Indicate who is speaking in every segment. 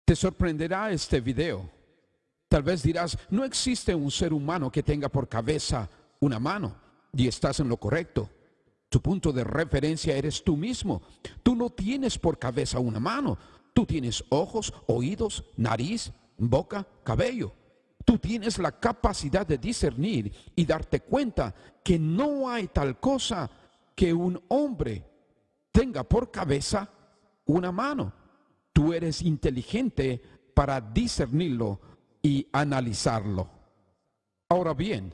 Speaker 1: Te sorprenderá este video. Tal vez dirás, no existe un ser humano que tenga por cabeza una mano, y estás en lo correcto. Tu punto de referencia eres tú mismo. Tú no tienes por cabeza una mano. Tú tienes ojos, oídos, nariz, boca, cabello. Tú tienes la capacidad de discernir y darte cuenta que no hay tal cosa que un hombre tenga por cabeza una mano. Tú eres inteligente para discernirlo y analizarlo. Ahora bien,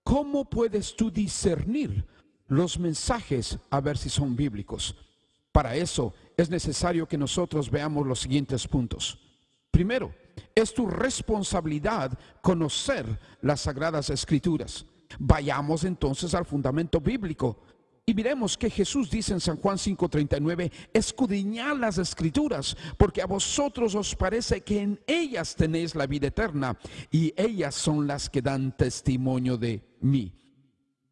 Speaker 1: ¿cómo puedes tú discernir los mensajes a ver si son bíblicos? Para eso es necesario que nosotros veamos los siguientes puntos. Primero, es tu responsabilidad conocer las Sagradas Escrituras. Vayamos entonces al fundamento bíblico y miremos que Jesús dice en San Juan 5:39, escudriñad las Escrituras, porque a vosotros os parece que en ellas tenéis la vida eterna, y ellas son las que dan testimonio de mí.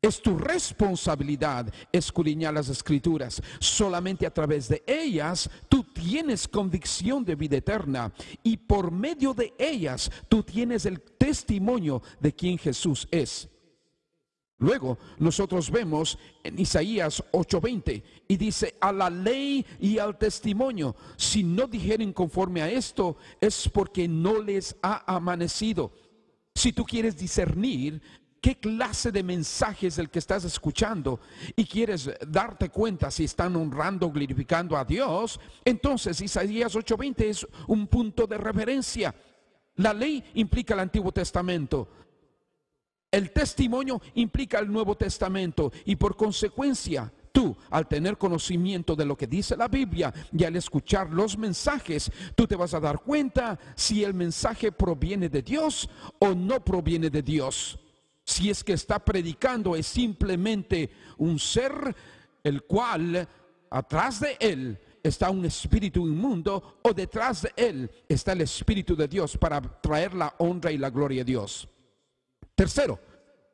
Speaker 1: Es tu responsabilidad escudriñar las Escrituras. Solamente a través de ellas tú tienes convicción de vida eterna, y por medio de ellas tú tienes el testimonio de quién Jesús es. Luego nosotros vemos en Isaías 8:20 y dice, a la ley y al testimonio, si no dijeren conforme a esto, es porque no les ha amanecido. Si tú quieres discernir qué clase de mensaje es el que estás escuchando y quieres darte cuenta si están honrando o glorificando a Dios, entonces Isaías 8:20 es un punto de referencia. La ley implica el Antiguo Testamento. El testimonio implica el Nuevo Testamento, y por consecuencia tú, al tener conocimiento de lo que dice la Biblia y al escuchar los mensajes, tú te vas a dar cuenta si el mensaje proviene de Dios o no proviene de Dios. Si es que está predicando es simplemente un ser el cual atrás de él está un espíritu inmundo, o detrás de él está el Espíritu de Dios para traer la honra y la gloria a Dios. Tercero,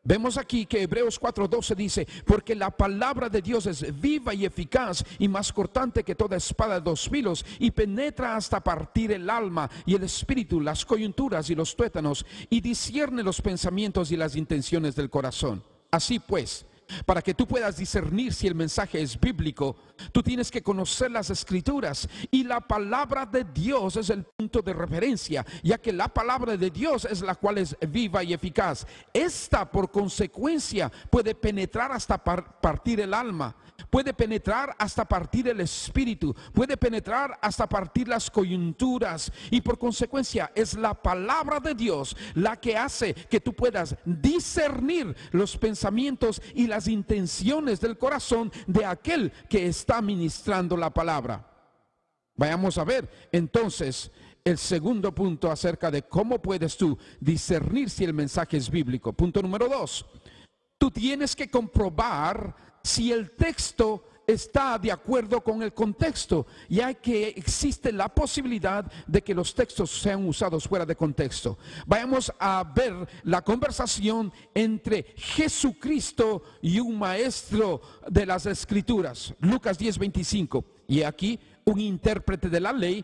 Speaker 1: vemos aquí que Hebreos 4:12 dice, porque la palabra de Dios es viva y eficaz y más cortante que toda espada de dos filos, y penetra hasta partir el alma y el espíritu, las coyunturas y los tuétanos, y discierne los pensamientos y las intenciones del corazón. Así pues, para que tú puedas discernir si el mensaje es bíblico, tú tienes que conocer las Escrituras, y la palabra de Dios es el punto de referencia, ya que la palabra de Dios es la cual es viva y eficaz. Esta, por consecuencia, puede penetrar hasta partir el alma, puede penetrar hasta partir el espíritu, puede penetrar hasta partir las coyunturas, y por consecuencia es la palabra de Dios la que hace que tú puedas discernir los pensamientos y las intenciones del corazón de aquel que está ministrando la palabra. Vayamos a ver entonces el segundo punto acerca de cómo puedes tú discernir si el mensaje es bíblico. Punto número 2. Tú tienes que comprobar si el texto está de acuerdo con el contexto, ya que existe la posibilidad de que los textos sean usados fuera de contexto. Vayamos a ver la conversación entre Jesucristo y un maestro de las Escrituras. Lucas 10:25. Y aquí un intérprete de la ley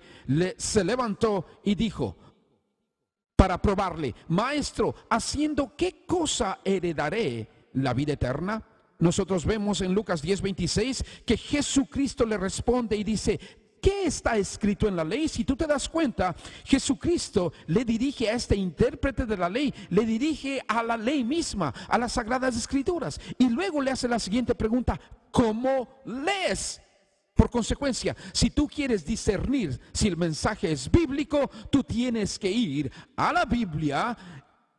Speaker 1: se levantó y dijo, para probarle, maestro, ¿haciendo qué cosa heredaré la vida eterna? Nosotros vemos en Lucas 10:26 que Jesucristo le responde y dice, ¿qué está escrito en la ley? Si tú te das cuenta, Jesucristo le dirige a este intérprete de la ley, le dirige a la ley misma, a las Sagradas Escrituras, y luego le hace la siguiente pregunta, ¿cómo lees? Por consecuencia, si tú quieres discernir si el mensaje es bíblico, tú tienes que ir a la Biblia,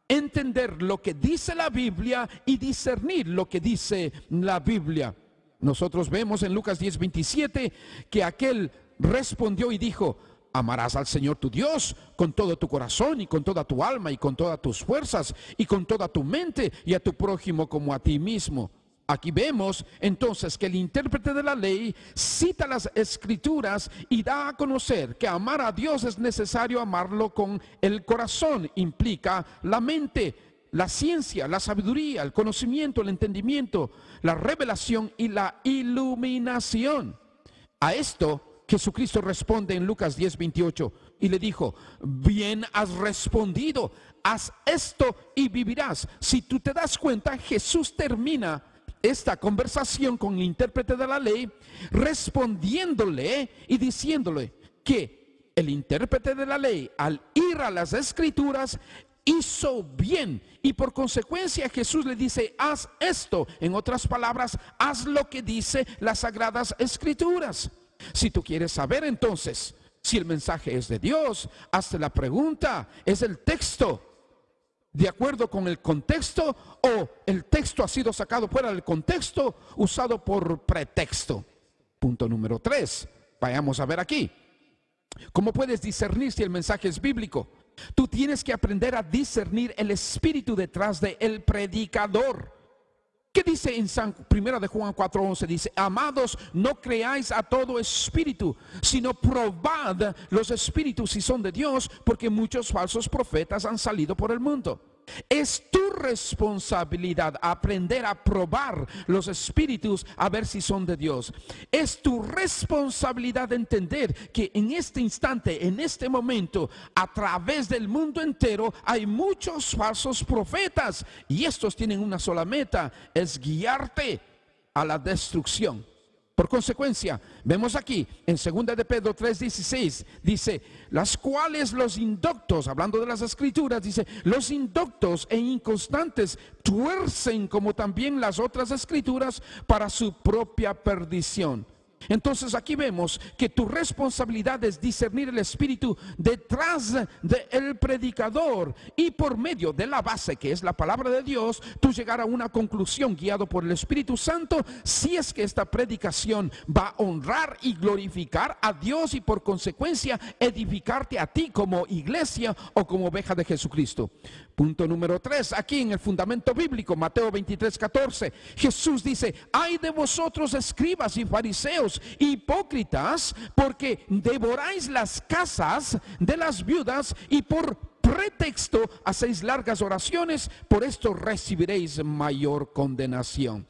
Speaker 1: entender lo que dice la Biblia y discernir lo que dice la Biblia. Nosotros vemos en Lucas 10:27 que aquel respondió y dijo, amarás al Señor tu Dios con todo tu corazón y con toda tu alma y con todas tus fuerzas y con toda tu mente, y a tu prójimo como a ti mismo. Aquí vemos entonces que el intérprete de la ley cita las Escrituras y da a conocer que amar a Dios es necesario amarlo con el corazón. Implica la mente, la ciencia, la sabiduría, el conocimiento, el entendimiento, la revelación y la iluminación. A esto Jesucristo responde en Lucas 10:28 y le dijo: bien has respondido, haz esto y vivirás. Si tú te das cuenta, Jesús termina esta conversación con el intérprete de la ley respondiéndole y diciéndole que el intérprete de la ley, al ir a las escrituras, hizo bien, y por consecuencia Jesús le dice: haz esto. En otras palabras, haz lo que dice las sagradas escrituras. Si tú quieres saber entonces si el mensaje es de Dios, hazte la pregunta: ¿es el texto de acuerdo con el contexto, o el texto ha sido sacado fuera del contexto, usado por pretexto? Punto número 3. Vayamos a ver aquí. ¿Cómo puedes discernir si el mensaje es bíblico? Tú tienes que aprender a discernir el espíritu detrás del predicador. ¿Qué dice en Primera de Juan 4:11? Dice: amados, no creáis a todo espíritu, sino probad los espíritus si son de Dios, porque muchos falsos profetas han salido por el mundo. Es tu responsabilidad aprender a probar los espíritus a ver si son de Dios. Es tu responsabilidad entender que en este instante, en este momento, a través del mundo entero hay muchos falsos profetas, y estos tienen una sola meta: es guiarte a la destrucción. Por consecuencia, vemos aquí en 2 de Pedro 3:16, dice: las cuales los indoctos, hablando de las escrituras, dice: los indoctos e inconstantes tuercen como también las otras escrituras para su propia perdición. Entonces aquí vemos que tu responsabilidad es discernir el espíritu detrás del predicador, y por medio de la base que es la palabra de Dios, tú llegar a una conclusión guiado por el Espíritu Santo, si es que esta predicación va a honrar y glorificar a Dios, y por consecuencia edificarte a ti como iglesia o como oveja de Jesucristo. Punto número 3, aquí en el fundamento bíblico, Mateo 23:14, Jesús dice: ay de vosotros, escribas y fariseos, hipócritas, porque devoráis las casas de las viudas y por pretexto hacéis largas oraciones, por esto recibiréis mayor condenación.